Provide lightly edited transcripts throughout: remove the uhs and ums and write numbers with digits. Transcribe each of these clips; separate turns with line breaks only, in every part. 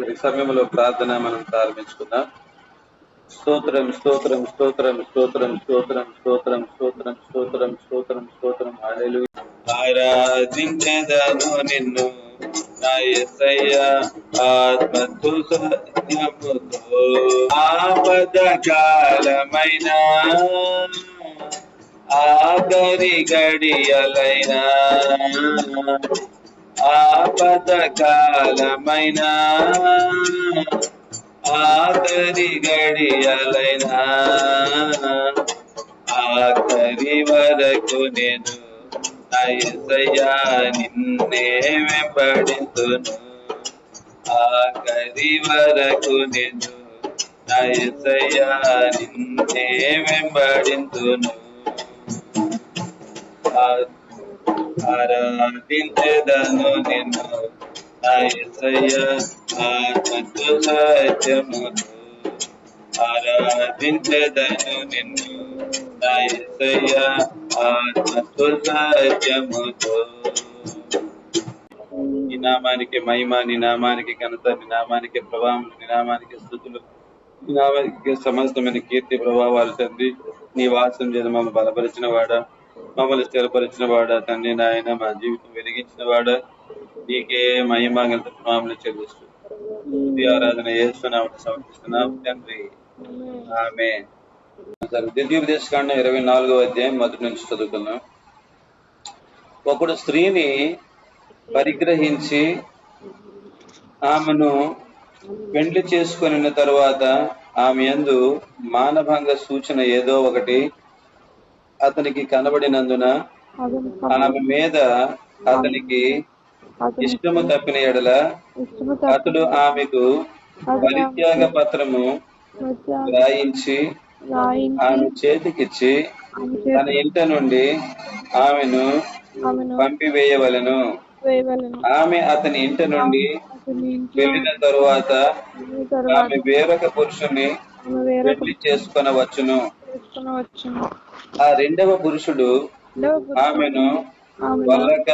ఈ సమయంలో ప్రార్థన మనం ప్రారంభించుకుందాం. స్తోత్రం స్తోత్రం స్తోత్రం స్తోత్రం స్తోత్రం స్తోత్రం స్తోత్రం స్తోత్రం స్తోత్రం స్తోత్రం హల్లెలూయా. ఆరాధించెదను నిన్ను నా యేసయ్యా ఆత్మతో సత్యముతో. ఆపద కాలమైన ఆఖరి గడియలైనా ఆపద కాలమైన ఆఖరి గడియలైనా ఆఖరి వరకు నేను నా యేసయ్యా నిన్నే వెంబడింతును. ఆఖరి వరకు నేను నా యేసయ్యా నిన్నే వెంబడింతును. ఆరాధించెదను నిన్ను నా యేసయ్యా ఆత్మతో సత్యముతో. ఆరాధించెదను నిన్ను నా యేసయ్యా ఆత్మతో సత్యముతో. నీ నామానికి మహిమ, నీ నామానికి ఘనత, నీ నామానికి ప్రభావం, నీ నామానికి స్తుతులు, నీ నామానికి సమస్తమైన కీర్తి ప్రభావాలు తండ్రి. నీ వాసం చేత మమ్మల్ని బలపరిచిన వాడా, మమ్మల్ని స్థిరపరిచిన వాడా తండ్రి నాయన, మా జీవితం వెలిగించిన వాడా, నీకే మహిమ ఘనత ప్రభావాలు చెల్లిస్తూ ఈ ఆరాధన యేసునామమున సమర్పిస్తున్నాం తండ్రి. ఆమేన్. ద్వితీయోపదేశకాండం 24వ అధ్యాయం మొదటి నుంచి చదువుకున్నాం. ఒకడు స్త్రీని పరిగ్రహించి ఆమెను పెండ్లి చేసుకున్న తరువాత ఆమె యందు మానభంగ సూచన ఏదో ఒకటి అతనికి కనబడినందున ఆమె మీద అతనికి ఇష్టము తప్పిన ఎడల అతడు ఆమెకు పరిత్యాగ పత్రము రాయించి ఆమె చేతికిచ్చి తన ఇంట నుండి ఆమెను పంపివేయవలెను. ఆమె అతని ఇంట నుండి వెళ్ళిన తరువాత ఆమె వేరొక పురుషుని పెళ్లి చేసుకొనవచ్చును. ఆ రెండవ పురుషుడు ఆమెను వల్లక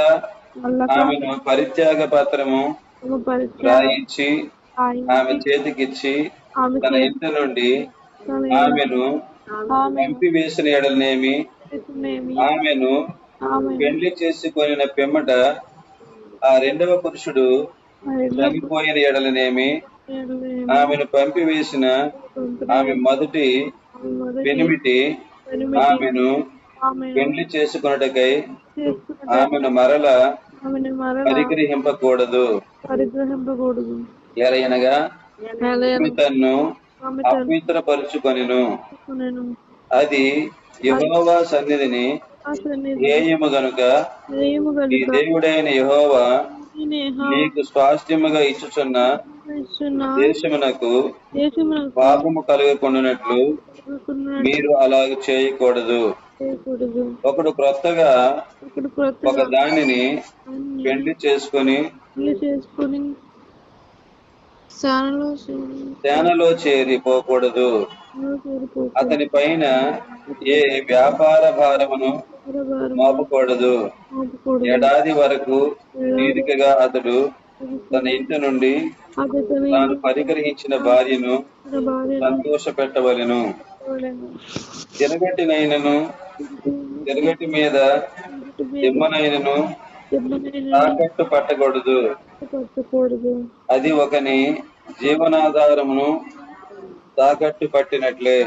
ఆమెను పరిత్యాగ పత్రము రాయించి ఆమె చేతికిచ్చి తన ఇంట నుండి ఆమెను పంపివేసిన ఎడలనేమి ఆమెను పెళ్లి చేసుకొనిన పిమ్మట ఆ రెండవ పురుషుడు చనిపోయిన ఎడలనేమి ఆమెను పంపివేసిన ఆమె మొదటి పెనిమిటి ఆమెను పెళ్లి చేసుకొనుటకై ఆమెను మరల పరిగ్రహింపకూడదు. ఎలయనగా తన్ను అపవిత్రపరుచుకొనెను. అది యెహోవా సన్నిధిని హేయము గనుక ఈ దేవుడైన యెహోవా నీకు స్వాస్థ్యముగా ఇచ్చుచున్న దేశమునకు పాపము కలుగకుండానట్లు మీరు అలాగ చేయకూడదు. ఒకడు క్రొత్తగా ఒక దానిని పెండ్లి చేసుకొని సేనలో చేరిపోకూడదు. అతని పైన ఏ వ్యాపార భారమును మోపకూడదు. ఏడాది వరకు తీరికగా అతడు తన ఇంటి నుండి తాను పరిగ్రహించిన భార్యను సంతోష పెట్టవలెను. తిరగటినైనను తిరగటి మీద దిమ్మనైనను తాకట్టు పట్టకూడదు. అది ఒకని జీవనాధారమును తాకట్టు పట్టినట్లే.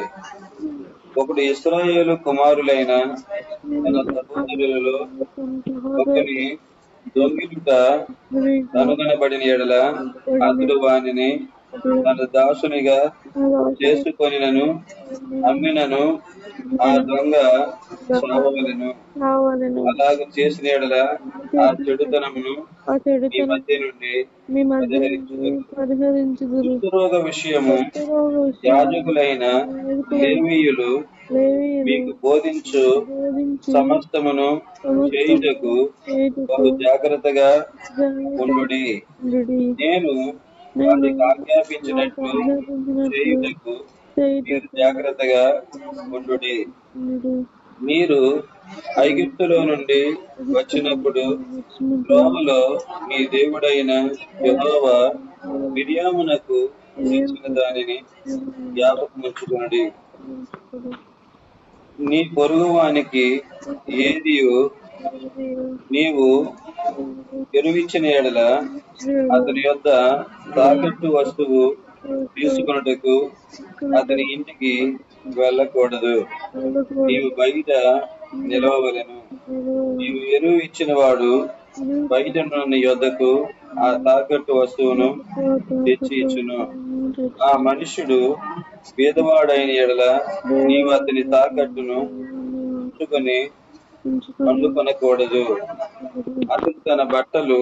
ఒకడు ఇశ్రాయేలు కుమారులైన తన సహోదరులలో ఒకని దొంగిలుట కనుగొనబడిన ఎడల అతడు వానిని తన దాసునిగా చేసుకొనినను అమ్మినను ఆ దొంగ చావవలెను. అలాగ చేసిన ఎడల ఆ చెడుతనమును మీ మధ్య నుండి కుష్ఠరోగ విషయము యాజకులైన లేవీయులు మీకు బోధించు సమస్తమును చేయుటకు బహు జాగ్రత్తగా ఉండుడి. నేను వారికి ఆజ్ఞాపించినట్లు చేయుటకు మీరు జాగ్రత్తగా ఉండుడి. మీరు ఐగుప్తులో నుండి వచ్చినప్పుడు త్రోవలో మీ దేవుడైన యెహోవా మిరియామునకు ఇచ్చిన దానిని జ్ఞాపకముంచుకొనుడి. నీ పొరుగువానికి ఏదియు నీవు ఎరువిచ్చిన ఎడల అతని యొద్ద తాకట్టు వస్తువు తీసుకొనుటకు అతని ఇంటికి వెళ్ళకూడదు. నీవు బయట నిలవవలెను. నీవు ఎరువు ఇచ్చిన వాడు బయట నీ యొద్దకు ఆ తాకట్టు వస్తువును తెచ్చి ఇచ్చును. ఆ మనుష్యుడు పేదవాడైన ఎడల నీవు అతని తాకట్టును ఉంచుకొని వండుకొనకూడదు. అతడు తన బట్టలు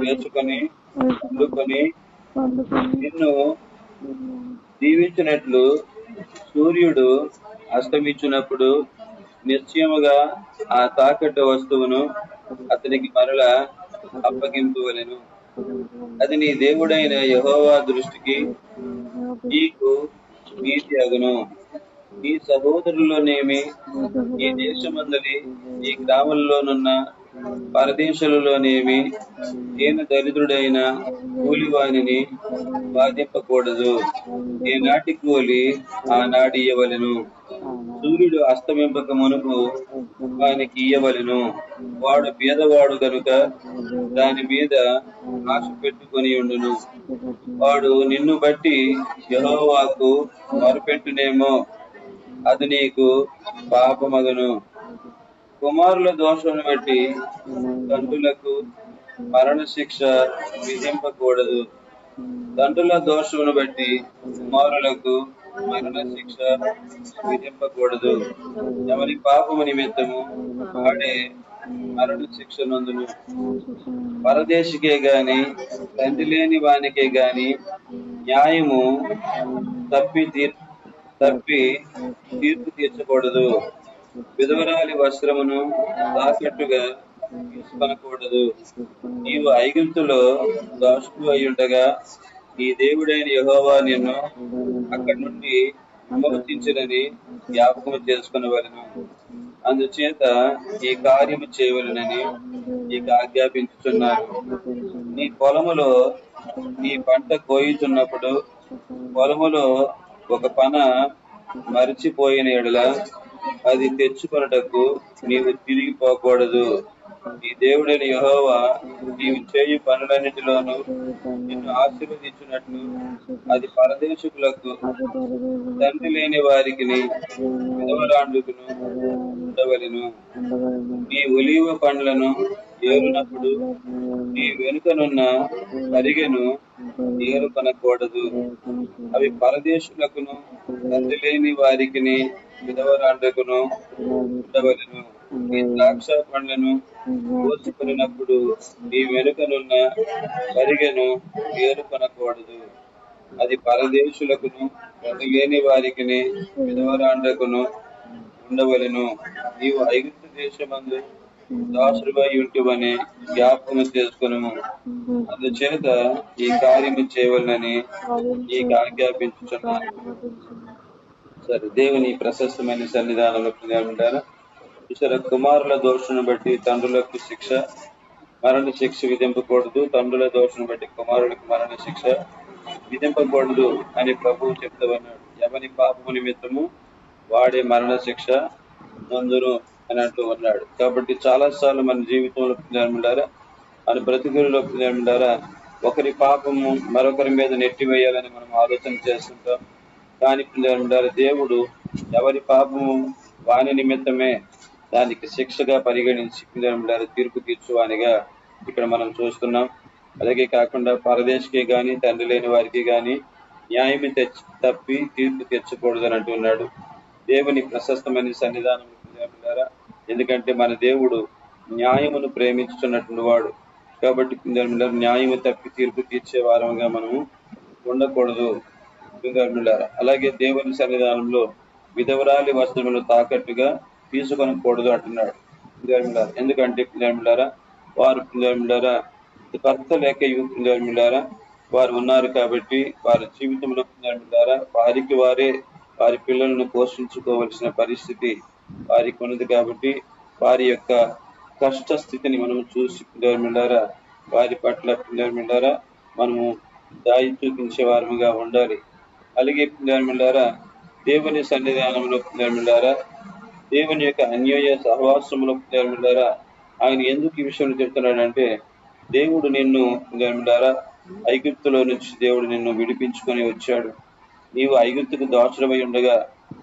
వేసుకొని వండుకొని నిన్ను దీవించినట్లు సూర్యుడు అస్తమించినప్పుడు నిశ్చయముగా ఆ తాకట్టు వస్తువును అతనికి మరలా అప్పగింపవలెను. అది నీ దేవుడైన యెహోవా దృష్టికి నీకు నీతి అగును. నీ సహోదరుల్లోనేమి, ఈ దేశమందలి ఈ గ్రామంలోనున్న పరదేశులలోనేమి నేను దరిద్రుడైన కూలివానిని బాధింపకూడదు. ఏ నాటి కూలి ఆనాడు ఇయ్యవలెను. సూర్యుడు అస్తమింపక మునుపు వానికి ఇయ్యవలెను. వాడు పేదవాడు కనుక దాని మీద ఆశ పెట్టుకొని ఉండును. వాడు నిన్ను బట్టి యెహోవాకు మొరపెట్టునేమో, అది నీకు పాపమగును. కుమారుల దోషమును బట్టి తండ్రులకు మరణశిక్ష విధింపకూడదు. తండ్రుల దోషమును బట్టి కుమారులకు మరణశిక్ష విధింపకూడదు. ఎవరి పాపము నిమిత్తము వాడే మరణశిక్ష నందును. పరదేశికే గాని తండ్రి లేని వానికే గాని న్యాయము తప్పి తీర్పు తీర్చకూడదు. విధవరాలి వస్త్రమును తాకట్టుగా తీసుకొనకూడదు. నీవు ఐగుప్తులో దాసుడు అయ్యుండగా నీ దేవుడైన యెహోవా నిన్ను అక్కడి నుండి విమోచించునని జ్ఞాపకం చేసుకునవలెను. అందుచేత ఈ కార్యము చేయవలెనని నీకు ఆజ్ఞాపించుచున్నాను. నీ పొలములో నీ పంట కోయుచున్నప్పుడు పొలములో ఒక పన మరిచిపోయిన ఎడల అది తెచ్చుకొనుటకు నీవు తిరిగిపోకూడదు. నీ దేవుడైన యెహోవా నీవు చేయు పనులన్నిటిలోనూ నిన్ను ఆశీర్వదించినట్లు అది పరదేశులకు, తండ్రి లేని వారికి, విధవరాండ్రుకును ఉండవలెను. నీ ఒలీవ పండ్లను ఏరునప్పుడు నీ వెనుకనున్న పరిగెను ఏరుకొనకూడదు. అవి పరదేశులకును, తండ్రి లేని వారికి, విధవరాండ్రుకును ఉండవలెను. నీ ద్రాక్ష పండ్లను కోసుకున్నప్పుడు నీ వెనుకనున్న పరిగెను ఏరుకొనకూడదు. అది పరదేశులకును, తండ్రి లేని వారికి, విధవరాండ్రుకును ఉండవలెను. నీవు ఐగుప్తు దేశమందు దాసుడుగా ఉంటివని జ్ఞాపకం చేసుకొనుము. అందుచేత ఈ కార్యము చేయవలనని నీకు ఆజ్ఞాపించుచున్నాను. సరే, దేవుని ప్రశస్తమైన సన్నిధానంలో ఉంటారా? ఇతర కుమారుల దోషను బట్టి తండ్రులకు శిక్ష, మరణ శిక్ష విధింపకూడదు. తండ్రుల దోషను బట్టి కుమారులకు మరణ శిక్ష విధింపకూడదు అని ప్రభువు చెప్తూ ఉన్నాడు. ఎవరి పాపము నిమిత్తము వాడే మరణ శిక్ష నందును అని అంటూ ఉన్నాడు. కాబట్టి చాలా సార్లు మన జీవితంలో పిల్లలుండారా, మన బ్రతుకుల్లో పిల్లలుండారా, ఒకరి పాపము మరొకరి మీద నెట్టివేయాలని మనం ఆలోచన చేస్తుంటాం. కానీ పిల్లలుండారా, దేవుడు ఎవరి పాపము వాని నిమిత్తమే దానికి శిక్షగా పరిగణించి పిల్లలుండారా తీర్పు తీర్చువానిగా ఇక్కడ మనం చూస్తున్నాం. అలాగే కాకుండా పరదేశికే గాని తండ్రి లేని వారికి గాని న్యాయం తప్పి తీర్పు తెచ్చకూడదు అని అంటున్నాడు. దేవుని ప్రశస్తమైన సన్నిధానం పిల్లలుండారా, ఎందుకంటే మన దేవుడు న్యాయమును ప్రేమించుతున్నటువంటి వాడు. కాబట్టి పిల్లలుండారా న్యాయము తప్పి తీర్పు తీర్చే వారంగా మనము ఉండకూడదు పిల్లలుండారా. అలాగే దేవుని సన్నిధానంలో విధవరాలి వస్త్రములు తాకట్టుగా తీసుకొనకూడదు అంటున్నాడు పిల్లలుండారా. ఎందుకంటే పిల్లలుండారా వారు పిల్లలుండారా భర్త లేక పిల్లలుండారా వారు ఉన్నారు కాబట్టి వారి జీవితంలో పిల్లలుండారా వారికి వారే వారి పిల్లలను పోషించుకోవలసిన పరిస్థితి వారికి ఉన్నది. కాబట్టి వారి యొక్క కష్ట స్థితిని మనము చూసి పిల్లలుండారా వారి పట్ల పిల్లలుండారా మనము దాయి చూపించే వారముగా ఉండాలి. అలాగే పిల్లలారా దేవుని సన్నిధానంలో పిల్లలారా దేవుని యొక్క అన్యోన్య సహవాసంలో పిల్లలారా ఆయన ఎందుకు ఈ విషయం చెప్తున్నాడంటే, దేవుడు నిన్ను పిల్లలారా ఐగుప్తులో నుంచి దేవుడు నిన్ను విడిపించుకొని వచ్చాడు. నీవు ఐగుప్తుకు దాసుడమై ఉండగా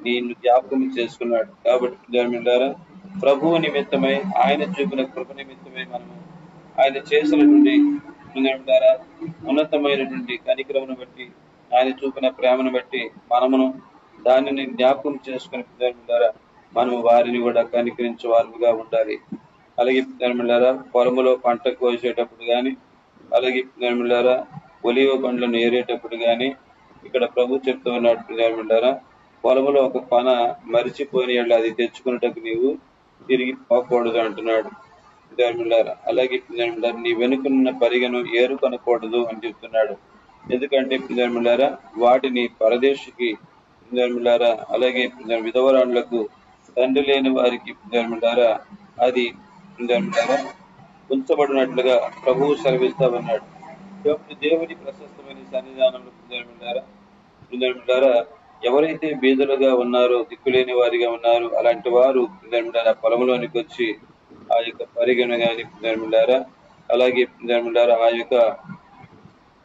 నిన్ను జ్ఞాపకం చేసుకున్నాడు. కాబట్టి పిల్లలారా ప్రభువు నిమిత్తమై ఆయన చూపిన కృప నిమిత్తమై మనము ఆయన చేసినటువంటి పిల్లలారా ఉన్నతమైనటువంటి కనికరమును బట్టి ఆయన చూపిన ప్రేమను బట్టి మనమును దానిని జ్ఞాపకం చేసుకుని పిల్లలారా మనము వారిని కూడా కనికరించే వారుగా ఉండాలి. అలాగే పిల్లలారా పొలములో పంట కోసేటప్పుడు కానీ, అలాగే పిల్లలారా ఒలివ పండ్లను ఏరేటప్పుడు కానీ ఇక్కడ ప్రభు చెప్తూ ఉన్నాడు పిల్లలారా పొలములో ఒక పన మరిచిపోయిన అది తెచ్చుకున్నటకు నీవు తిరిగి పోకూడదు అంటున్నాడు పిల్లలారా. అలాగే పిల్లలారా నీ వెనుకన్న పరిగను ఏరుకొనకూడదు అని చెప్తున్నాడు. ఎందుకంటే పిల్లలారా వాటిని పరదేశికి పిల్లలారా అలాగే విధవరాండ్లకు తండ్రి లేని వారికి పిల్లలారా అది పిల్లలారా ఉంచబడినట్లుగా ప్రభువు సెలవిస్తా ఉన్నాడు. కాబట్టి దేవుని ప్రశస్తమైన సన్నిధానంలో పిల్లలారా ఎవరైతే బీదలుగా ఉన్నారో, దిక్కులేని వారిగా ఉన్నారు, అలాంటి వారు పిల్లలారా పొలంలోనికి వచ్చి ఆ యొక్క పరిగణ గాని పిల్లలారా అలాగే పిల్లలారా ఆ యొక్క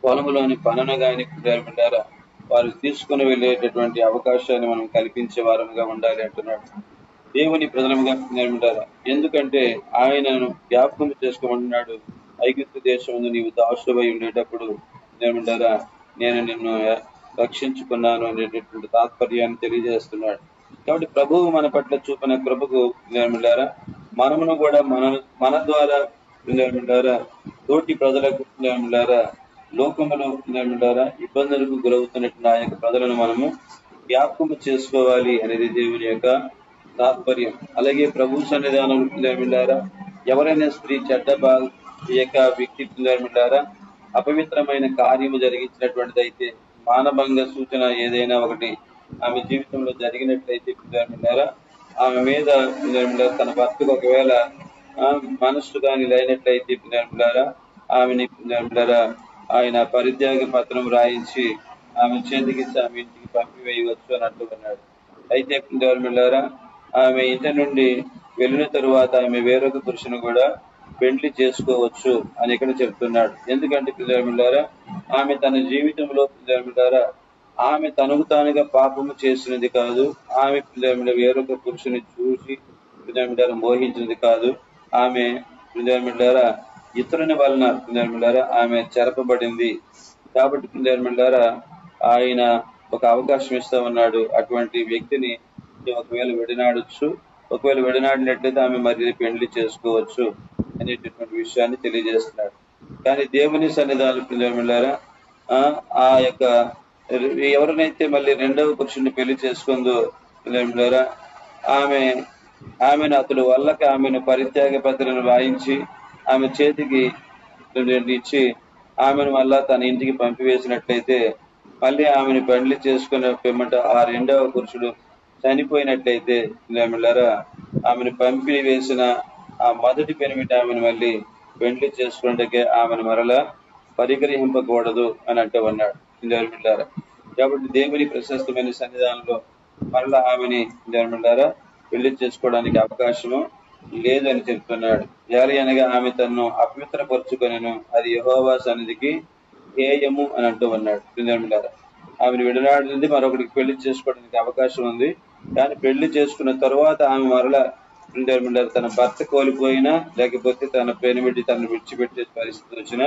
పొలంలోని పనును గాని పిల్లలారా వారు తీసుకుని వెళ్ళేటటువంటి అవకాశాన్ని మనం కల్పించే వారముగా ఉండాలి అంటున్నాడు. దేవుని ప్రజలముగా పిల్లలారా ఎందుకంటే ఆయనను జ్ఞాపకం చేసుకోమంటున్నాడు. ఐగుప్తు దేశం నీవు దాసుడై ఉండేటప్పుడు పిల్లలారా నేను నిన్ను రక్షించుకున్నాను అనేటటువంటి తాత్పర్యాన్ని తెలియజేస్తున్నాడు. కాబట్టి ప్రభువు మన పట్ల చూపిన కృపకు పిల్లలారా మనమును కూడా మన ద్వారా పిల్లలారా తోటి ప్రజలకు పిల్లలారా లోకములో పిల్లలారా ఇబ్బందులకు గురవుతున్నట్టు ఆ యొక్క ప్రజలను మనము జ్ఞాపకం చేసుకోవాలి అనేది దేవుని యొక్క తాత్పర్యం. అలాగే ప్రభు సన్నిధానం పిల్లలారా ఎవరైనా స్త్రీ చెడ్డ ఈ యొక్క వ్యక్తి పిల్లలారా అపవిత్రమైన కార్యము జరిగించినటువంటిది అయితే, మానభంగ సూచన ఏదైనా ఒకటి ఆమె జీవితంలో జరిగినట్లయితే పిల్లలారా ఆమె మీద తన భర్తకు ఒకవేళ మనస్సు కానీ లేనట్లయితే పిల్లలారా ఆమెని పిల్లలారా ఆయన పరిత్యాగ పత్రం రాయించి ఆమె చేతికి ఆమె ఇంటికి పంపివేయవచ్చు అని అంటున్నాడు. అయితే పిల్లలారా ఆమె ఇంటి నుండి వెళ్ళిన తరువాత ఆమె వేరొక పురుషుని కూడా పెండ్లి చేసుకోవచ్చు అని ఇక్కడ చెప్తున్నాడు. ఎందుకంటే పిల్లలారా ఆమె తన జీవితంలో పిల్లలారా ఆమె తనకు తానుగా పాపము చేసినది కాదు, ఆమె పిల్లల వేరొక పురుషుని చూసి పిల్లలారా మోహించినది కాదు, ఆమె పిల్లలారా ఇతరుని వలన పిల్లలారా ఆమె చెరపబడింది. కాబట్టి పిల్లలారా ఆయన ఒక అవకాశం ఇస్తా ఉన్నాడు. అటువంటి వ్యక్తిని ఒకవేళ విడనాడొచ్చు, ఒకవేళ విడనాడినట్లయితే ఆమె మరి పెండ్లి చేసుకోవచ్చు అనేటటువంటి విషయాన్ని తెలియజేస్తున్నాడు. కానీ దేవుని సన్నిధానం పిల్లలారా ఆ యొక్క ఎవరినైతే మళ్ళీ రెండవ పురుషుని పెళ్లి చేసుకుందో పిల్లలారా ఆమెను అతడు వల్లక ఆమెను పరిత్యాగ పత్రాన్ని వాయించి ఆమె చేతికి ఇచ్చి ఆమెను మళ్ళా తన ఇంటికి పంపివేసినట్లయితే, మళ్ళీ ఆమెను పెండ్లి చేసుకునే పిమ్మట ఆ రెండవ పురుషుడు చనిపోయినట్లయితే పిల్లలారా ఆమెను పంపి వేసిన ఆ మొదటి పెనిమిటి ఆమెను మళ్ళీ పెండ్లి చేసుకున్నట్టుకే ఆమెను మరలా పరిగ్రహింపకూడదు అని అంటూ ఉన్నాడు పిల్లలారా. కాబట్టి దేవుని ప్రశస్తమైన సన్నిధానంలో మరలా ఆమెని పిల్లలారా పెళ్లి చేసుకోవడానికి అవకాశము లేదని చెప్తున్నాడు. అనగా ఆమె తనను అపవిత్రపరుచుకొనెను, అది యెహోవా సన్నిధికి హేయము అని అంటూ ఉన్నాడు పిల్లలారా. ఆమెను విడనాడింది మరొకటికి పెళ్లి చేసుకోవడానికి అవకాశం ఉంది. కానీ పెళ్లి చేసుకున్న తర్వాత ఆమె మరలా పిల్లలారా తన భర్త కోల్పోయినా, లేకపోతే తన పెనిమిటి తనను విడిచిపెట్టే పరిస్థితి వచ్చినా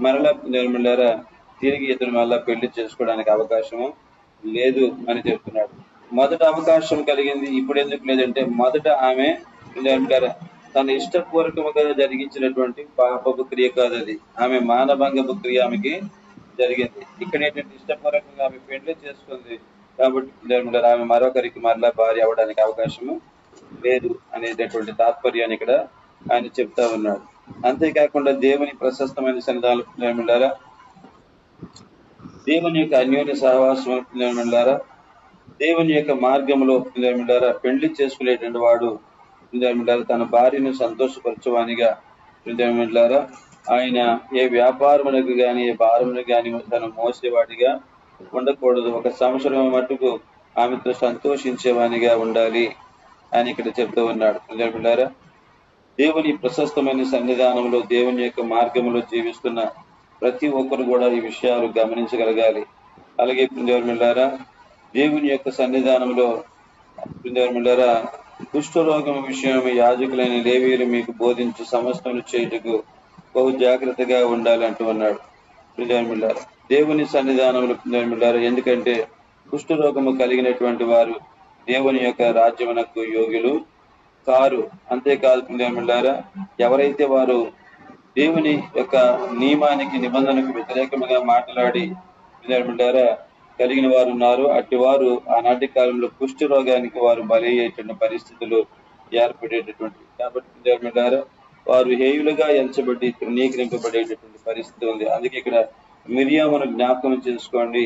మరలా పిల్లలారా తిరిగి ఇతను మళ్ళా పెళ్లి చేసుకోవడానికి అవకాశము లేదు అని చెప్తున్నాడు. మొదట అవకాశం కలిగింది, ఇప్పుడు ఎందుకు లేదంటే మొదట ఆమె పిల్లలారా తన ఇష్టపూర్వకముగా జరిగించినటువంటి పాపపు క్రియ కాదు అది, ఆమె మానభంగపు క్రియ ఆమెకి జరిగింది. ఇక్కడ ఏంటంటే ఇష్టపూర్వకంగా ఆమె పెళ్లి చేసుకుంది కాబట్టి పిల్లలారా ఆమె మరొకరికి మరలా భార్య అవడానికి అవకాశము లేదు అనేటటువంటి తాత్పర్యాన్ని ఇక్కడ ఆయన చెప్తా ఉన్నాడు. అంతేకాకుండా దేవుని ప్రశస్తమైన సన్నిధానాలు పిల్లలారా దేవుని యొక్క అన్యోన్య సహవాసం పిల్లలారా దేవుని యొక్క మార్గంలో పిల్లలారా పెళ్లి చేసుకునేటువంటి వాడు పిల్లలారా తన భార్యను సంతోషపరచవానిగా పిల్లలారా ఆయన ఏ వ్యాపారములకు గాని ఏ భారములకు గాని తను మోసేవాడిగా ఉండకూడదు. 1 సంవత్సరం మట్టుకు ఆమెతో సంతోషించేవానిగా ఉండాలి అని ఇక్కడ చెప్తూ ఉన్నాడు. పిల్లారా, దేవుని ప్రశస్తమైన సన్నిధానంలో దేవుని యొక్క మార్గంలో జీవిస్తున్న ప్రతి ఒక్కరు కూడా ఈ విషయాలు గమనించగలగాలి. అలాగే పిల్లారా, దేవుని యొక్క సన్నిధానంలో పిల్లారా, కుష్ఠరోగం విషయం యాజకులైన లేవీయులు మీకు బోధించి సమస్తమును చేయుటకు బహు జాగ్రత్తగా ఉండాలి అంటూ ఉన్నాడు. పిల్లారా, దేవుని సన్నిధానంలో పిల్లారా, ఎందుకంటే కుష్ఠరోగము కలిగినటువంటి వారు దేవుని యొక్క రాజ్యమునకు యోగ్యులు కారు. అంతేకాదు పిల్లారా, ఎవరైతే వారు దేవుని యొక్క నియమానికి నిబంధనకు వ్యతిరేకముగా మాట్లాడి పిల్లారా కలిగిన వారు ఉన్నారు, అట్టి వారు ఆనాటి కాలంలో కుష్ఠ రోగానికి వారు బలి అయ్యేటువంటి పరిస్థితులు ఏర్పడేటటువంటి. కాబట్టి పిల్లారా, వారు హేయులుగా ఎంచబడి తృణీకరింపబడేటటువంటి పరిస్థితి ఉంది. అందుకే ఇక్కడ మిరియామును జ్ఞాపకం చేసుకోండి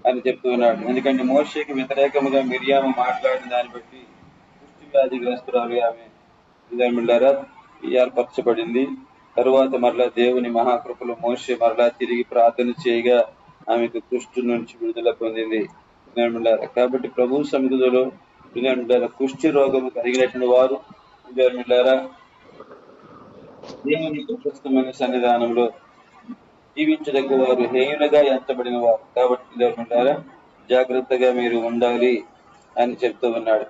అని చెప్తూ ఉన్నాడు. ఎందుకంటే మోషేకి వ్యతిరేకముగా మిరియాము మాట్లాడిన దాన్ని బట్టి కుష్టి వ్యాధిగ్రస్తురాలు ఆమె పిల్లారా ఏర్పరచబడింది. తరువాత మరలా దేవుని మహాకృపలో మోషే మరలా తిరిగి ప్రార్థన చేయగా ఆమెకు కుష్టు నుంచి విడుదల పొందింది. కాబట్టి ప్రభు సన్నిధిలో కుష్టి రోగము కలిగినటువంటి వారు దేవుని ప్రశస్తమైన సన్నిధానంలో జీవించదగ్గ వారు హేయులుగా ఎంచబడిన వారు. కాబట్టి జాగ్రత్తగా మీరు ఉండాలి అని చెప్తూ ఉన్నాడు.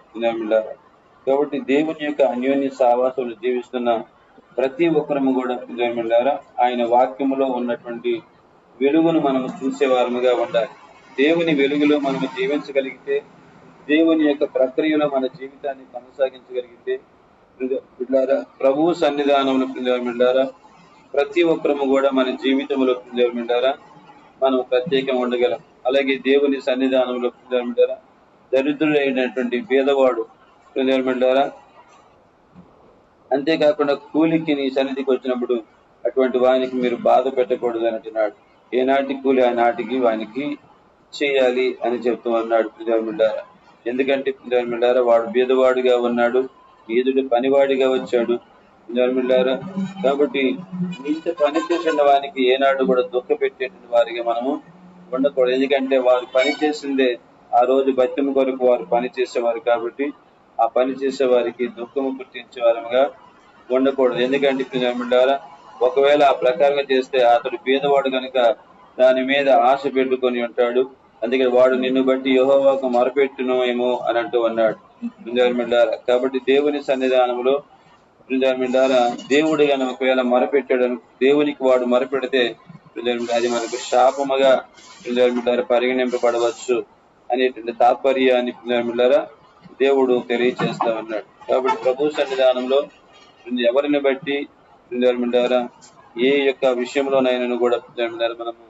కాబట్టి దేవుని యొక్క అన్యోన్య సావాసంలో జీవిస్తున్న ప్రతి ఒక్కరము కూడా ఆయన వాక్యములో ఉన్నటువంటి వెలుగును మనము చూసేవారముగా ఉండాలి. దేవుని వెలుగులో మనము జీవించగలిగితే, దేవుని యొక్క ప్రక్రియలో మన జీవితాన్ని కొనసాగించగలిగితే ప్రభు సన్నిధానంలో ప్రతి ఒక్కరము కూడా మన జీవితంలో మనం ప్రత్యేకంగా ఉండగలం. అలాగే దేవుని సన్నిధానంలో దరిద్రుడైనటువంటి పేదవాడు అంతేకాకుండా కూలికి నీ సన్నిధికి వచ్చినప్పుడు అటువంటి వానికి మీరు బాధ పెట్టకూడదు అని అంటున్నాడు. ఏనాటి కూలి ఆ నాటికి వానికి చేయాలి అని చెప్తూ అన్నాడు. ఎందుకంటే వాడు బీదవాడిగా ఉన్నాడు, ఈదుడు పనివాడిగా వచ్చాడు. కాబట్టి ఇంత పని చేసిన వానికి ఏనాడు కూడా దుఃఖ పెట్టేటువంటి వారిగా మనము ఉండకూడదు. ఎందుకంటే వారు పని చేసిందే ఆ రోజు బత్యం కొరకు వారు పని చేసేవారు. కాబట్టి ఆ పని చేసే వారికి దుఃఖము పుట్టించే వారముగా ఉండకూడదు. ఎందుకంటే ఒకవేళ ఆ ప్రకారంగా చేస్తే అతడు పేదవాడు కనుక దాని మీద ఆశ పెట్టుకొని ఉంటాడు. అందుకని వాడు నిన్ను బట్టి యెహోవాకు మొరపెట్టును ఏమో అని అంటూ అన్నాడు. కాబట్టి దేవుని సన్నిధానంలో దేవుడు కానీ ఒకవేళ మొరపెట్టాడు, దేవునికి వాడు మొరపెడితే అది మనకు శాపముగా పరిగణింపబడవచ్చు అనేటువంటి తాత్పర్యాన్ని దేవుడు తెలియచేస్తా ఉన్నాడు. కాబట్టి ప్రభు సన్నిధానంలో ఎవరిని బట్టి ఏ యొక్క విషయంలోనైనా కూడా మనము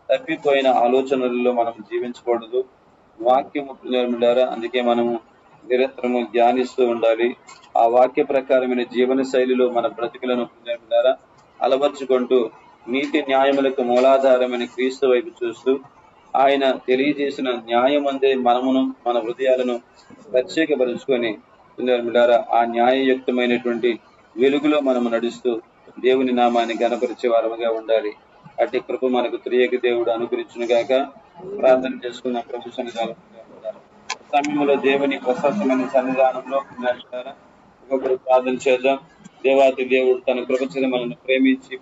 తప్పిపోయిన ఆలోచనలలో మనం జీవించకూడదు. వాక్యము అందుకే మనము నిరంతరము ధ్యానిస్తూ ఉండాలి. ఆ వాక్య ప్రకారమైన జీవన శైలిలో మన బ్రతుకులను అలవర్చుకుంటూ నీతి న్యాయములకు మూలాధారమైన క్రీస్తు వైపు చూస్తూ ఆయన తెలియజేసిన న్యాయం అందే మనమును మన హృదయాలను ప్రత్యేకపరుచుకొని ఆ న్యాయయుక్తమైనటువంటి వెలుగులో మనము నడుస్తూ దేవుని నామాన్ని ఘనపరిచే వారముగా ఉండాలి. అట్టి కృప మనకు త్రియక దేవుడు అనుగ్రహించును గాక. ప్రార్థన చేసుకున్న ప్రభు సన్నిధానం సమయంలో దేవుని ప్రశస్తమైన సన్నిధానంలో ఒకప్పుడు ప్రార్థన చేద్దాం. దేవాతి దేవుడు తన కృప చేత మనల్ని ప్రేమించి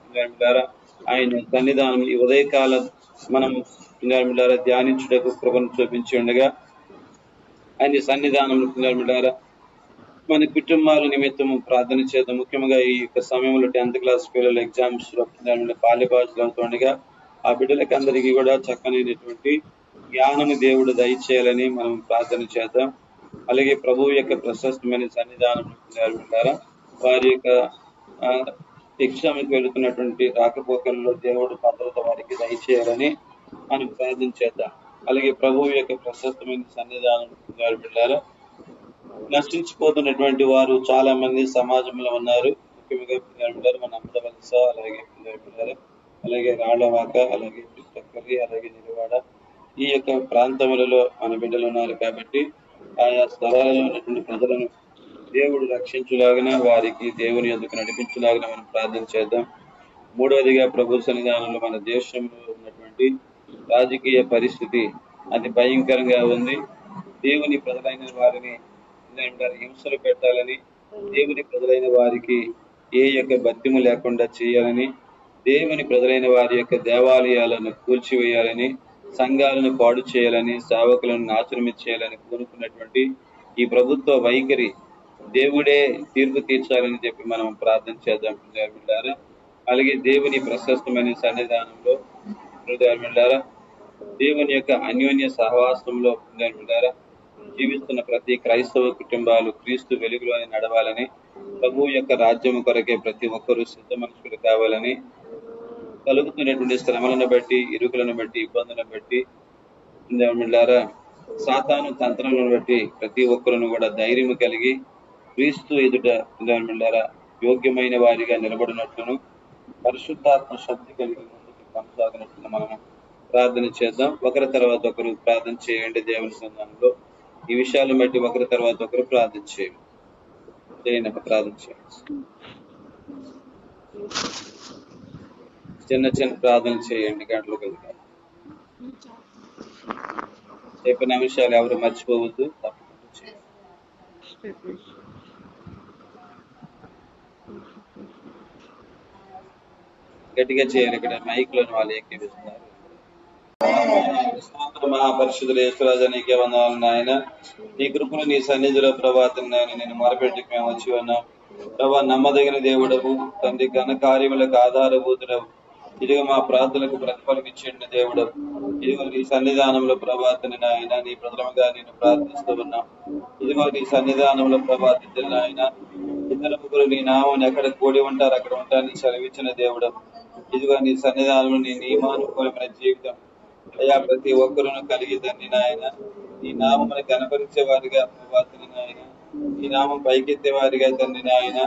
ఆయన సన్నిధానం ఈ ఉదయకాల మనం ధ్యానించుటకు కృపను చూపించి ఉండగా ఆయన సన్నిధానంలో మన కుటుంబాల నిమిత్తము ప్రార్థన చేద్దాం. ముఖ్యంగా ఈ యొక్క సమయంలో 10th క్లాస్ పిల్లల ఎగ్జామ్స్ బాల్య భాషలు అవుతుండగా ఆ బిడ్డలకి అందరికీ కూడా చక్కనైనటువంటి జ్ఞానము దేవుడు దయచేయాలని మనం ప్రార్థన చేద్దాం. అలాగే ప్రభువు యొక్క ప్రశస్తమైన సన్నిధానం వారి యొక్క ఎగ్జామ్కి వెళుతున్నటువంటి రాకపోకల్లో దేవుడు భద్రత వారికి దయచేయాలని మనం ప్రార్థన చేద్దాం. అలాగే ప్రభువు యొక్క ప్రశస్తమైన సన్నిధానం నశించిపోతున్నటువంటి వారు చాలా మంది సమాజంలో ఉన్నారు. ముఖ్యంగా మన అమ్మడవలస, అలాగే రాళ్లవాక, అలాగే పిట్టకర్రి, అలాగే నిలవాడ ఈ యొక్క ప్రాంతములలో మన బిడ్డలు ఉన్నారు. కాబట్టి ఆయా స్థలాలలో ఉన్నటువంటి ప్రజలను దేవుడు రక్షించులాగిన వారికి దేవుని యొద్దకు నడిపించులాగిన మనం ప్రార్థన చేద్దాం. మూడవదిగా ప్రభు సన్నిధానంలో మన దేశంలో ఉన్నటువంటి రాజకీయ పరిస్థితి అతి భయంకరంగా ఉంది. దేవుని ప్రజలైన వారిని హింసలు పెట్టాలని, దేవుని ప్రజలైన వారికి ఏ యొక్క భత్యము లేకుండా చేయాలని, దేవుని ప్రజలైన వారి యొక్క దేవాలయాలను కూల్చివేయాలని, సంఘాలను పాడు చేయాలని, సేవకులను నాశనం చేయాలని కోరుకున్నటువంటి ఈ ప్రభుత్వ వైఖరి దేవుడే తీర్పు తీర్చాలని చెప్పి మనం ప్రార్థన చేద్దాం బిడ్డారా. అలాగే దేవుని ప్రశస్తమైన సన్నిధానంలో బిడ్డారా, దేవుని యొక్క అన్యోన్య సహవాసంలో బిడ్డారా జీవిస్తున్న ప్రతి క్రైస్తవ కుటుంబాలు క్రీస్తు వెలుగులోనే నడవాలని, ప్రభు యొక్క రాజ్యం కొరకే ప్రతి ఒక్కరూ సిద్ధ మనుషులు కావాలని, కలుగుతున్నటువంటి శ్రమలను బట్టి, ఇరుకులను బట్టి, ఇబ్బందులను బట్టి బిడ్డారా సాతాను తంత్రాలను బట్టి ప్రతి ఒక్కరును కూడా ధైర్యం కలిగి క్రీస్తు ఎదుట బిడ్డారా యోగ్యమైన వారిగా నిలబడినట్లును, పరిశుద్ధాత్మ శక్తి కలిగి ముందుకు కొనసాగినట్లు మనం ప్రార్థన చేద్దాం. ఒకరి తర్వాత ఒకరు ప్రార్థన చేయండి. దేవుని సన్నిధానంలో ఈ విషయాలను బట్టి ఒకరి తర్వాత ఒకరు ప్రార్థన చేయండి. ప్రార్థన చేయండి. చిన్న చిన్న ప్రార్థన చేయండి. గంటలు కలిగి చెప్పిన విషయాలు ఎవరు మర్చిపోవద్దు. తప్పకుండా చేయండి. గట్టిగా చేయాలి. ఇక్కడ మైక్లను వాళ్ళు ఎక్కిస్తున్నారు. మహాపరిశుద్ధుల యేసురాజా నీకే వందనాలు నాయన. నీ కృపను నీ సన్నిధిలో ప్రభాతం నాయన నేను మొరపెట్టుకు మేము వచ్చి ఉన్నాం ప్రభా. నమ్మదగిన దేవుడవు తండ్రి, ఘన కార్యములకు ఆధారభూతుడవు. ఇదిగో మా ప్రార్థనలకు ప్రతిఫలమిచ్చేండి దేవుడవు. ఇదిగో నీ సన్నిధానంలో ప్రభాతని నాయన నీ ప్రథమగా నేను ప్రార్థిస్తూ ఉన్నాం. ఇదిగో నీ సన్నిధానంలో ప్రభాతించిన నాయన ఇద్దరు ముగ్గురు నీ నామం ఎక్కడ కూడి ఉంటారు అక్కడ ఉంటారని సెలవిచ్చిన దేవుడవు. ఇదిగో నీ సన్నిధానంలో నీ నియమానుకూలమైన జీవితం అయ్యా ప్రతి ఒక్కరును కలిగి తండ్రి నాయన నీ నామమును కనపరిచే వారిగా ప్రభాతని నాయన, నీ నామం పైకెత్తే వారిగా తండ్రి నాయన,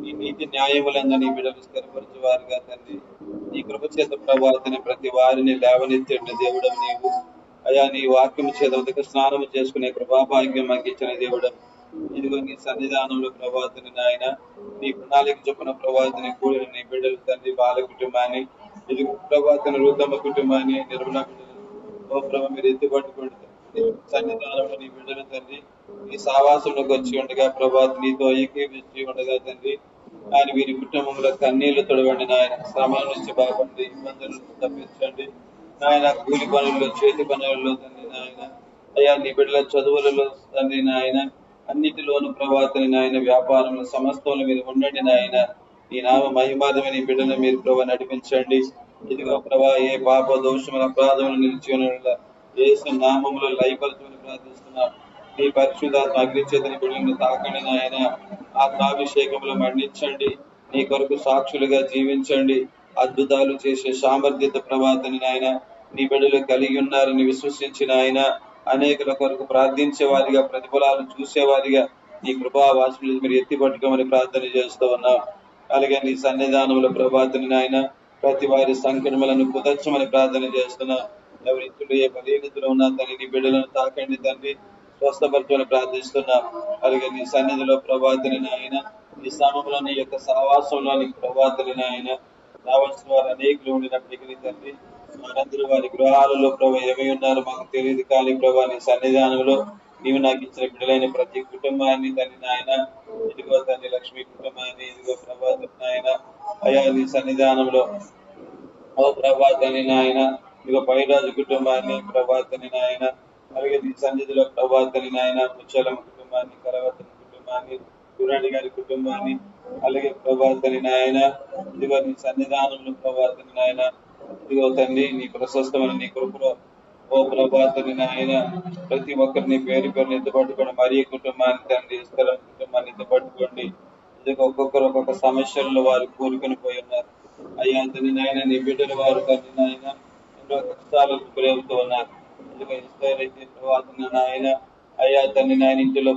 నీ నీతి న్యాయములంగా నీ బిడ్డలు స్థిరపరిచే వారిగా తండ్రి నీ కృప చేత ప్రభాతని ప్రతి వారిని లేవనెత్తండి దేవుడు నీవు. అయ్యా నీ వాక్యము చేత ఉదక స్నానము చేసుకునే కృపాభాగ్యం మాకు ఇచ్చిన దేవుడు. ఇదిగో నీ సన్నిధానంలో ప్రభాతని నాయన నీ ప్రణాళిక చొప్పున ప్రభాతని కూడిన నీ బిడ్డలు తండ్రి బాల కుటుంబాన్ని, ఇది ప్రభాతని రూతమ్మ కుటుంబాన్ని, నిర్మల బిడ్డలు ఓ ప్రభు మీరు ఎత్తుపట్టుకోండి. సన్నిధానంలో నీ బిడ్డలు తండ్రి నీ సావాసంలోకి వచ్చి ఉండగా ప్రభాత్ నీతో ఏకీవించి ఉండగా తండ్రి ఆయన వీరి కుటుంబంలో కన్నీళ్లు తొడవండి నాయన. శ్రమల నుంచి బాగుండి ఇబ్బందులను తప్పించండి నాయన. కూలి పనుల్లో చేతి పనులలో తండ్రి నాయన అయ్యా నీ బిడ్డల చదువులలో తండ్రి నాయన అన్నిటిలోను ప్రభాతని నాయన వ్యాపారంలో సమస్తంలో మీరు ఉండండి నాయన. ఈ నామ మహిమార్థమైన నీ బిడ్డను మీరు ప్రభా నడిపించండి. ఇదిగో ప్రభా ఏ పాప దోషముల అపరాధములు నిలిచి ఉన్న యేసు నామములో లయపరచమని ప్రార్థిస్తున్నాం. నీ పరిశుద్ధాత్మ అగ్నిచేతని బిడ్డలను తాకండి నాయన. ఆత్మాభిషేకంలో మండించండి. నీ కొరకు సాక్షులుగా జీవించండి. అద్భుతాలు చేసే సామర్థ్యత ప్రభాతని నాయన నీ బిడ్డలు కలిగి ఉన్నారని విశ్వసించిన ఆయన అనేకుల కొరకు ప్రార్థించే వారిగా, ప్రతిఫలాలు చూసేవారిగా నీ కృపావాసులు మీరు ఎత్తి పట్టుకోమని ప్రార్థన చేస్తూ ఉన్నాం. అలాగే నీ సన్నిధానంలో ప్రభాతని నాయన ప్రతి వారి సంకటములను కుదర్చమని ప్రార్థన చేస్తున్నాం. ఎవరిచ్చుడు ఏ బలహీనతలో ఉన్నా తండ్రి నీ బిడ్డలను తాకండి తండ్రి, స్వస్థపరచమని ప్రార్థిస్తున్నాం. అలాగే నీ సన్నిధిలో ప్రభాతని నాయన నీ సమయంలో నీ యొక్క సహవాసంలో నీ ప్రభాతని నాయన రావాల్సిన వారు అనేకులు ఉండినప్పటికీ తండ్రి వారందరూ వారి గృహాలలో ప్రభు ఏమై ఉన్నారో మాకు తెలియదు. కానీ ప్రభా నీ సన్నిధానంలో నీవు నాకు ఇచ్చిన బిడ్డలైన ప్రతి కుటుంబాన్ని తండ్రి నాయన, ఇదిగో తండ్రి లక్ష్మి కుటుంబాన్ని, ఇదిగో ప్రభాతం నాయన అయ్యా నీ సన్నిధానంలో ఓ ప్రభాతని నాయన ఇదిగో పైరాజు కుటుంబాన్ని ప్రభాతని నాయన, అలాగే నీ సన్నిధిలో ప్రభాతని నాయన ముచ్చలమ్మ కుటుంబాన్ని, కరవతని కుటుంబాన్ని, గురాణి గారి కుటుంబాన్ని, అలాగే ప్రభాతని నాయన ఇదిగో నీ సన్నిధానంలో ప్రభాతని నాయన ఇదిగో తండ్రి నీ ప్రశస్తమైన నీ కృపలో ఓ ప్రభాతని నాయన ప్రతి ఒక్కరిని పేరు పేరు ఎత్తుపట్టుకోండి. మరీ కుటుంబాన్ని తండ్రి స్థలం కుటుంబాన్ని ఎత్తుపట్టుకోండి. ఇదిగో ఒక్కొక్కరు ఒక్కొక్క సమస్యల్లో వారు కూరుకొని పోయి ఉన్నారు. అయ్యా తండ్రి నాయన నీ బిడ్డలు వారు తండ్రి నాయన ఎన్నో కష్టాలకు గురవుతూ ఉన్నారు. ఇదిగో ఇస్తే ప్రభాతని నాయన అయ్యా తండ్రి నాయన ఇంటిలో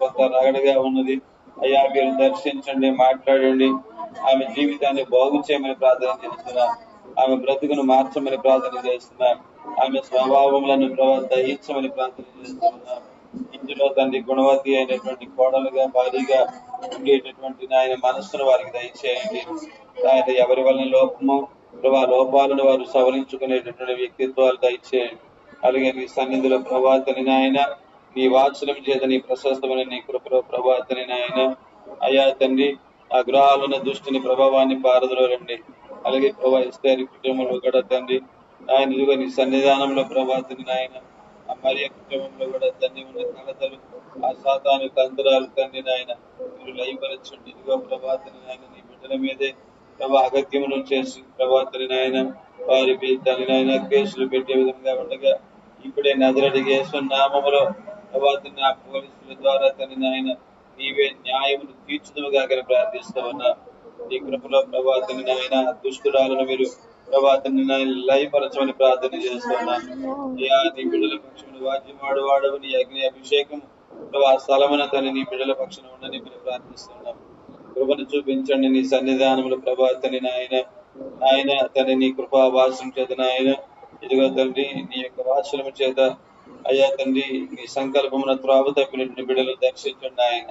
కొంత రగడగా ఉన్నది. అయ్యా మీరు దర్శించండి, మాట్లాడండి. ఆమె జీవితాన్ని బాగు చేయమని ప్రార్థన చేస్తున్నా. ఆమె బ్రతుకును మార్చమని ప్రార్థన చేస్తున్నాం. ఆమె స్వభావములను దహించమని ప్రార్థన చేస్తున్నాం. ఇంటిలో తండ్రి గుణవతి అయినటువంటి కోడలుగా భారీగా ఉండేటటువంటి నాయన మనస్సును వారికి దయచేయండి. ఆయన ఎవరి వలన లోపము ప్రభా లోపాలను వారు సవరించుకునేటటువంటి వ్యక్తిత్వాలు దయచేయండి. అలాగే నీ సన్నిధిలో ప్రభాతని నాయన నీ వాత్సల్యం చేత నీ ప్రశస్తమైన నీ కృపలో ప్రభాతని నాయన అయ్యా తండ్రి ఆ గృహాలున్న దుష్టిని ప్రభావాన్ని పారదోలండి. అలాగే ప్రభా ఇస్తారు కుటుంబంలో కూడా తండ్రి ఆయన ఇదిగో నీ సన్నిధానంలో ప్రభాతని నాయన ఆ మరియ కుటుంబంలో కూడా తండ్రి ఉన్న కలతలు ఆ సాతాను తంత్రాలు తండ్రి నాయన మీరు లయపరచండి. ఇదిగో ప్రభాతని నాయన నీ బిడ్డల మీదే ప్రభా అగత్యమును చేసి ప్రభాతని నాయన వారి తల్లి నాయన కేసులు పెట్టే విధంగా ఉండగా ఇప్పుడే నజరేయుడైన యేసు నామములో ప్రభాతని ఆ పోలీసుల ద్వారా తండ్రి నాయన నీవే న్యాయమును తీర్చుదువుగా ప్రార్థిస్తూ ఉన్నా. నీ కృపలో ప్రభాతని నాయన దుష్టురాలను మీరు ప్రభాతని నాయన లయపరచమని ప్రార్థన చేస్తున్నాను. అయ్యా నీ బిడ్డల పక్షమును వాద్యమాడు వాడవు నీ అగ్ని అభిషేకం ప్రభా స్థలమున తన నీ బిడ్డల పక్షం ఉండని మీరు ప్రార్థిస్తున్నాం. కృపను చూపించండి నీ సన్నిధానములు ప్రభాతని నాయన తన నీ కృపా వాసం చేత నాయన ఇదిగో తండ్రి నీ యొక్క వాత్సల్యము చేత అయ్యా తండ్రి నీ సంకల్పమున త్రావు తప్పినటువంటి బిడ్డలు దర్శించండి ఆయన.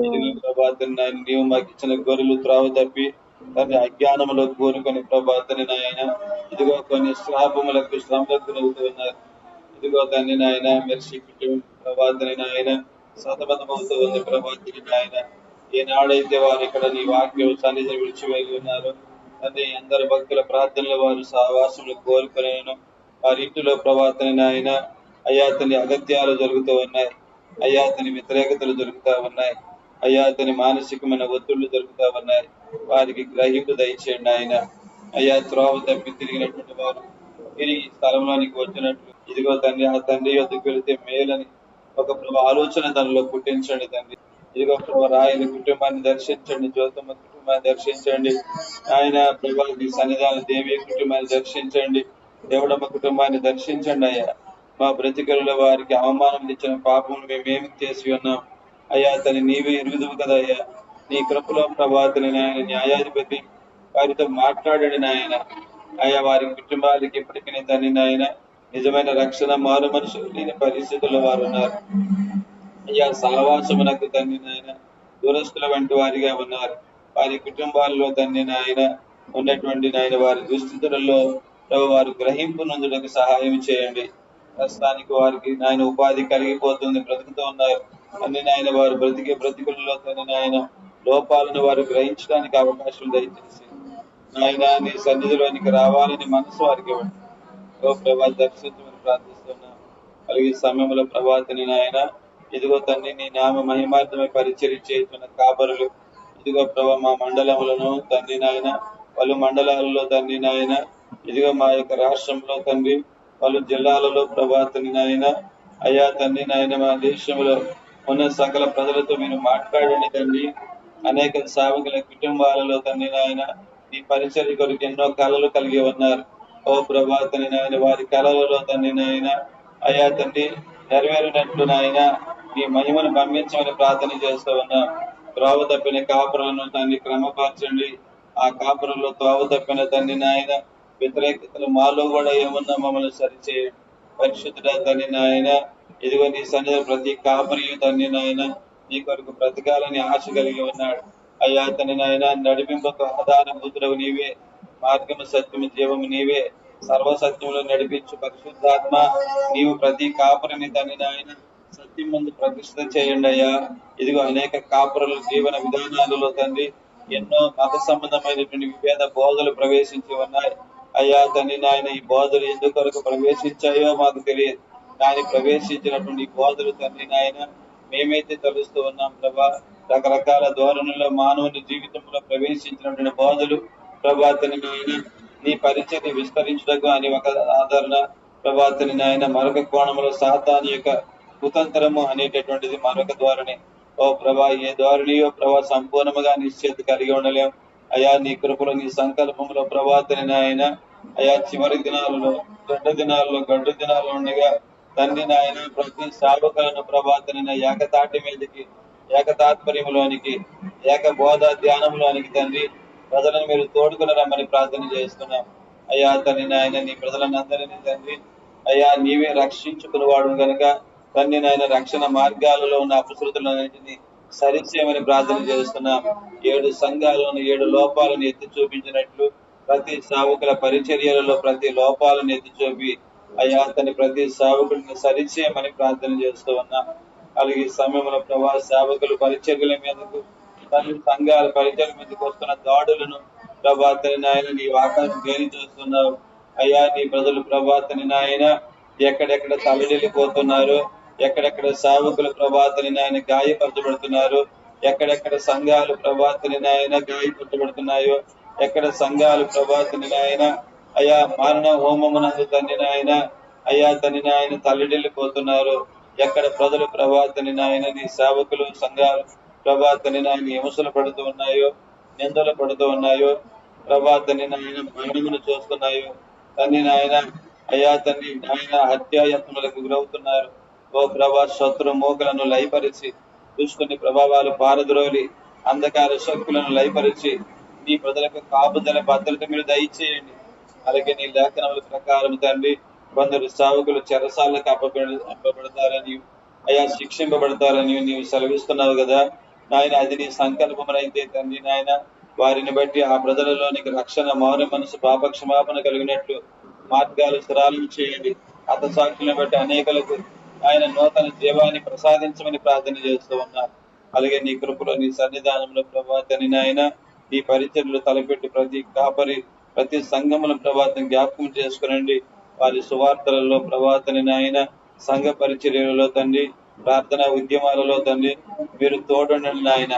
ఇదిగో ప్రభాతని నాయన నీవు మాకు ఇచ్చిన గొర్రెలు త్రావు తప్పి తండ్రి అజ్ఞానములో కోరుకొని ప్రభాతని నాయన ఇదిగో కొన్ని శ్రాపములకు శ్రమలకు గురవుతూ ఉన్నారు. ఇదిగో తండ్రి నాయన మెర్సి కుటుంబం ప్రభాతని నాయన సతమతమవుతూ ఉంది. ప్రభాతని నాయన ఏనాడైతే వారు ఇక్కడ నీ వాక్యం సన్నిధి విడిచి వెళ్ళి ఉన్నారు తండ్రి అందరు భక్తుల ప్రార్థనలు వారు సహవాసములు కోరుకునేను. వారి ఇంటిలో ప్రభాతని నాయన అయ్యా తని అగత్యాలు జరుగుతూ ఉన్నాయి. అయ్యా తని వ్యతిరేకతలు జరుగుతూ ఉన్నాయి. అయ్యా తని మానసికమైన ఒత్తిళ్లు జరుగుతూ ఉన్నాయి. వారికి గ్రహింపు దయచేయండి ఆయన. అయ్యా త్రోవ తప్పి తిరిగినటువంటి వారు తిరిగి స్థలంలోనికి వచ్చినట్లు ఇదిగో తండ్రి ఆ తండ్రి యొద్దకు వెళితే మేలని ఒక ఆలోచన తనలో పుట్టించండి తండ్రి. ఇదిగో ప్రభా రాయల కుటుంబాన్ని దర్శించండి, జ్యోతమ్మ కుటుంబాన్ని దర్శించండి ఆయన. ప్రభా నీ సన్నిధాన దేవి కుటుంబాన్ని దర్శించండి, దేవుడమ్మ కుటుంబాన్ని దర్శించండి అయ్యా. మా బ్రతికలలో వారికి అవమానం ఇచ్చిన పాపములు మేమేమి చేసి ఉన్నాం అయ్యా తను నీవే ఎరుగుదువు కదా అయ్యా. నీ కృపలో ప్రభాతని నాయన న్యాయాధిపతి వారితో మాట్లాడండి నాయన. అయ్యా వారి కుటుంబాలకి ఇప్పటికీ తండ్రి నాయన నిజమైన రక్షణ మారు మనుషులు లేని పరిస్థితుల్లో వారు ఉన్నారు అయ్యా. సహవాసమునకు తండ్రి నాయన దూరస్తుల వంటి వారిగా ఉన్నారు. వారి కుటుంబాల్లో తండ్రి నాయన ఉన్నటువంటి నాయన వారి దుస్థితులలో వారు గ్రహింపు నందులకు సహాయం చేయండి. ప్రస్తుతానికి వారికి నాయన ఉపాధి కలిగిపోతుంది, బ్రతుకుతూ ఉన్నారు అన్ని నాయన వారు బ్రతికులలో తండ్రి నాయన లోపాలను వారు గ్రహించడానికి అవకాశం దయచేసి నాయన నీ సన్నిధిలోనికి రావాలని మనసు వారికి ఇవ్వండి. ఓ ప్రభా దర్శించమని ప్రార్థిస్తున్నాం. అలాగే సమయంలో ప్రభాతని నాయన ఇదిగో తండ్రి నీ నామ మహిమార్థమై పరిచర్య చేస్తున్న కాపరులు ఇదిగో ప్రభా మా మండలములను తండ్రి నాయన పలు మండలాలలో తండ్రి నాయన ఇదిగో మా యొక్క రాష్ట్రంలో తండ్రి పలు జిల్లాలలో ప్రభాతని నాయన అయ్యా తండ్రి నాయన మా దేశంలో ఉన్న సకల ప్రజలతో మీరు మాట్లాడండి తండ్రి. అనేక సేవకుల కుటుంబాలలో తండ్రి నాయన ఈ పరిచర్య కొరకు ఎన్నో కళలు కలిగి ఉన్నారు. ఓ ప్రభాతని నాయన వారి కళలలో తండ్రి నాయన అయ్యా తండ్రి నెరవేరినట్లు నాయన నీ మహిమను పంపించమని ప్రార్థన చేస్తూ ఉన్నాం. త్రోవ తప్పిన కాపురలను తండ్రి క్రమపరచండి. ఆ కాపురంలో త్రోవ తప్పిన తండ్రి నాయన వ్యతిరేకతలు మాలో కూడా ఏమన్నా మమ్మల్ని సరిచేయండి. పరిశుద్ధుడ తండ్రి నాయన ఇదిగో నీ సన్నిధి ప్రతి కాపరి తండ్రి నాయన నీ కొరకు బ్రతకాలని ఆశ కలిగి ఉన్నాడు అయ్యా. తండ్రి నాయన నడిపింపకు ఆధారభూతుడవు నీవే, మార్గము సత్యము జీవము నీవే, సర్వసత్యములు నడిపించు పరిశుద్ధాత్మ నీవు ప్రతి కాపురిని తండ్రి నాయన సత్యం ముందు ప్రతిష్ఠ చేయండి అయ్యా. ఇదిగో అనేక కాపురుల జీవన విధానాలలో తండ్రి ఎన్నో మత సంబంధమైనటువంటి విభేద బోధలు ప్రవేశించి ఉన్నాయి అయ్యా. తండ్రి నాయన ఈ బోధలు ఎందుకొరకు ప్రవేశించాయో మాకు తెలియదు, కానీ ప్రవేశించినటువంటి బోధలు తండ్రి నాయన మేమైతే తలుస్తూ ఉన్నాం ప్రభా. రకరకాల ధోరణుల్లో మానవుని జీవితంలో ప్రవేశించినటువంటి బోధలు ప్రభాతని నాయన నీ పరిచయం విస్తరించడానికి అని ఒక ఆదరణ ప్రభాతని నాయన మరొక కోణంలో సాతాను యొక్క కుతంత్రము అనేటటువంటిది మరొక ధోరణి. ఓ ప్రభా ఏ ధోరణియో ప్రభా సంపూర్ణముగా నిశ్చేత కలిగి ఉండలేం అయా. నీ కృపలో నీ సంకల్పంలో ప్రభాతని నాయన అయా చివరి దినాలలో గడ్డు దినాల్లో ఉండగా తండ్రి నాయన ప్రతి సేవకులను ప్రభాతని ఏకతాటి మీదకి ఏకతాత్పర్యంలోనికి ఏక బోధ ధ్యానంలోనికి తండ్రి ప్రజలను మీరు తోడుకుని రమ్మని ప్రార్థన చేస్తున్నాం అయ్యా. తండ్రి నాయన నీ ప్రజలందరినీ తండ్రి అయ్యా నీవే రక్షించుకునేవాడు కనుక తండ్రి నాయన రక్షణ మార్గాలలో ఉన్న అపశృతులన్నింటినీ సరిచేయమని ప్రార్థన చేస్తున్నాం. 7 సంఘాలను 7 లోపాలను ఎత్తి చూపించినట్లు ప్రతి సేవకుల పరిచర్యలలో ప్రతి లోపాలను ఎత్తి చూపి అయ్యా తన ప్రతి సేవకుడిని సరిచేయమని ప్రార్థన చేస్తూ ఉన్నాం. అలాగే ఈ సమయంలో ప్రభా సేవకులు పరిచర్యల మీదకు తన సంఘాల పరిచర్యల మీదకు వస్తున్న దాడులను ప్రభాతని నాయన నీ వాకాన్ని గేలి చేస్తున్నావు. అయ్యా నీ ప్రజలు ప్రభాతని నాయన ఎక్కడెక్కడ తలడిల్లిపోతున్నారు, ఎక్కడెక్కడ సేవకులు ప్రభాతని నాయన గాయపరచబడుతున్నారు, ఎక్కడెక్కడ సంఘాలు ప్రభాతని నాయన గాయపరచబడుతున్నాయో, ఎక్కడ సంఘాలు ప్రభాతని నాయన అయ్యా మరణ హోమమునందు తండ్రి నాయన అయ్యా తండ్రి నాయన తల్లిడిల్లిపోతున్నారు, ఎక్కడ ప్రజలు ప్రభాతని నాయన నీ సేవకులు సంఘాలు ప్రభాతని నాయన హింసలు పడుతూ ఉన్నాయో, నిందలు పడుతూ ఉన్నాయో, ప్రభాతని నాయన మరణమును చూస్తున్నాయో తండ్రి నాయన అయ్యా తండ్రి నాయన హత్యాయత్నులకు గురవుతున్నారు. ఓ ప్రభా శత్రు మోకలను లయపరిచి దుష్టుని ప్రభావాలు పారద్రోలి అంధకార శక్తులను లయపరిచి నీ ప్రజలకు కాపుదల భద్రత మీరు దయచేయండి. అలాగే నీ లేఖనముల ప్రకారం తండ్రి కొందరు సేవకులు చెరసాలకు అప్పబడతారని అయా శిక్షింపబడతారని నీవు సెలవిస్తున్నావు కదా నాయన. అది నీ సంకల్పమునైతే తండ్రి నాయన వారిని బట్టి ఆ ప్రజలలోనికి రక్షణ మౌన మనసు పాపక్షమాపణ కలిగినట్లు మార్గాలు సరళం చేయండి. హతసాక్షులను బట్టి అనేకులకు ఆయన నూతన జీవాన్ని ప్రసాదించమని ప్రార్థన చేస్తూ ఉన్నారు. అలాగే నీ కృపలో నీ సన్నిధానంలో ప్రభాతని నాయన ఈ పరిచర్లు తలపెట్టి ప్రతి కాపరి ప్రతి సంఘముల ప్రభాతం జ్ఞాపకం చేసుకునండి. వారి సువార్తలలో ప్రభాతని నాయన సంఘ పరిచర్యలలో తండ్రి ప్రార్థన ఉద్యమాలలో తండ్రి మీరు తోడుండండి నాయన.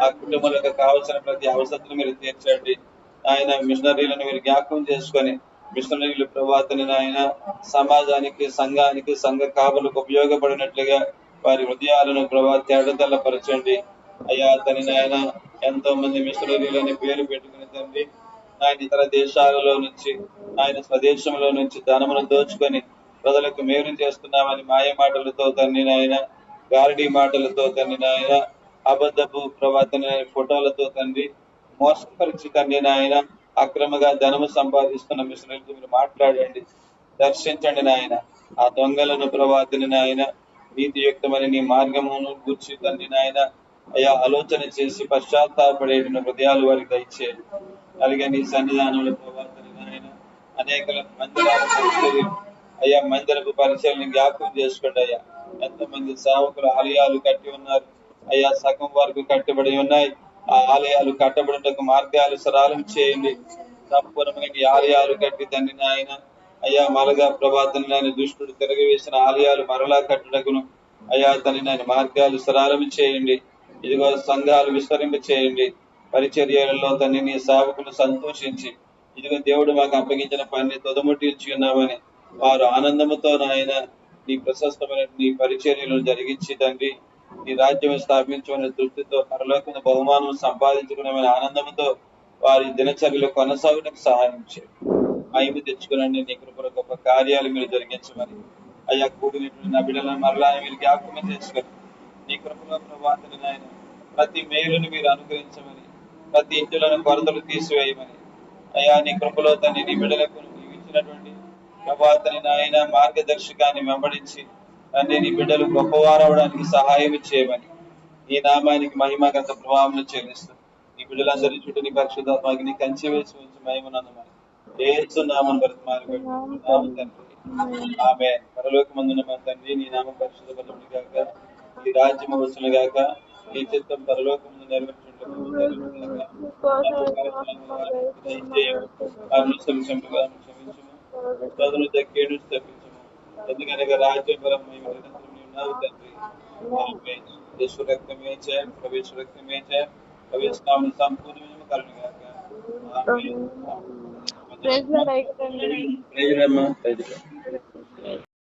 ఆ కుటుంబాలకు కావలసిన ప్రతి అవసరతను మీరు తీర్చండి ఆయన. మిషనరీలను మీరు జ్ఞాపకం చేసుకొని మిషనరీలు ప్రభాతని నాయన సమాజానికి సంఘానికి సంఘ కాపులకు ఉపయోగపడినట్లుగా వారి హృదయాలను ప్రభా తేడతెల్లపరచండి అయ్యా తని నాయన. ఎంతో మంది మిషనరీలని పేరు పెట్టుకుని తండ్రి ఆయన ఇతర దేశాలలో నుంచి ఆయన స్వదేశంలో నుంచి ధనమును దోచుకొని ప్రజలకు మేలు చేస్తున్నామని మాయ మాటలతో తండ్రి నాయన, గారడీ మాటలతో తండ్రి నాయన, అబద్ధపు ప్రభాతని ఫోటోలతో తండ్రి మోసపరిచి తండ్రి నాయన అక్రమంగా ధనము సంపాదిస్తున్న మిషనరీలతో మీరు మాట్లాడండి, దర్శించండి నాయన. ఆ దొంగలను ప్రభాతని నాయన నీతియుక్తమని నీ మార్గమును గుర్చి తండ్రి నాయన అయ్యా ఆలోచన చేసి పశ్చాత్తాపడేట హృదయాలు వారికి దయచేయండి. అలాగే నీ సన్నిధానంలో ప్రభాతని నాయన అనేక మందిరాల పరిచర్యలు అయ్యా మందిరపు పరిచర్యలను జ్ఞాపకం చేసుకోండి అయ్యా. ఎంతమంది సేవకులు ఆలయాలు కట్టి ఉన్నారు అయ్యా, సగం వరకు కట్టబడి ఉన్నాయి. ఆ ఆలయాలు కట్టబడినకు మార్గాలు సరళం చేయండి. సంపూర్ణమైన ఆలయాలు కట్టి తండ్రి నాయన అయ్యా మరగా ప్రభాతని నాయన దుష్టుడు తిరగవేసిన ఆలయాలు మరలా కట్టుటకును అయ్యా తని నాయన మార్గాలు సరళం చేయండి. ఇదిగో సంఘాలు విస్తరింప చేయండి. పరిచర్యలలో తన్ని నీ సేవకులు సంతోషించి ఇదిగో దేవుడు మాకు అప్పగించిన పని తొదముట్టించి ఉన్నామని వారు ఆనందముతో నాయన నీ ప్రశస్తమైన నీ పరిచర్యలను జరిగించి తండ్రి నీ రాజ్యం స్థాపించమనే దృష్టితో పరలోకమైన బహుమానం సంపాదించుకునే ఆనందంతో వారి దినచర్యలు కొనసాగడానికి సహాయం చేయండి. మహిమ తెచ్చుకునండి. నీ కృపల గొప్ప కార్యాలు మీరు జరిగించమని అయ్యా కూడినటువంటి నా బిడ్డలను మరలా మీరు జ్ఞాపకం చేసుకొని నీ కృపలో ప్రభాతని నాయన ప్రతి మేలును మీరు అనుగ్రహించమని, ప్రతి ఇంటిలోని కొరతలు తీసివేయమని అయ్యా నీ కృపలో తండ్రి నీ బిడ్డలకు నీవు ఇచ్చినటువంటి ప్రభాతని నాయన మార్గదర్శకాన్ని వెంబడించి తండ్రి నీ బిడ్డలు గొప్పవారవడానికి సహాయం చేయమని నీ నామానికి మహిమ గత ప్రభావం చెల్లిస్తూ నీ బిడ్డలందరి చుట్టూ నీ పరిశుద్ధాత్మకి నీ కంచె వేసి ఉంచి మహిమనందమని యేసు నామమున బ్రతిమాలుకుంటున్నాము తండ్రి, ఆమేన్. పరలోకమందున్న మా తండ్రి నీ నామం పరిశుద్ధపరచబడును గాక, నీ రాజ్యము వచ్చును గాక, నీ చిత్తం పరలోకమందు నెరవేర్చుటకు క్షమించుము దక్కేడు తప్పించుము. ఎందుకనగా రాజ్యం బలం మేము ఉన్నావు తండ్రి, ఆమేన్. యేసు రక్తమే జయం, ప్రవేశ రక్తమే జయం, ప్రవేశ నామమున సంపూర్ణమైన కరుణ గాక, ఆమేన్.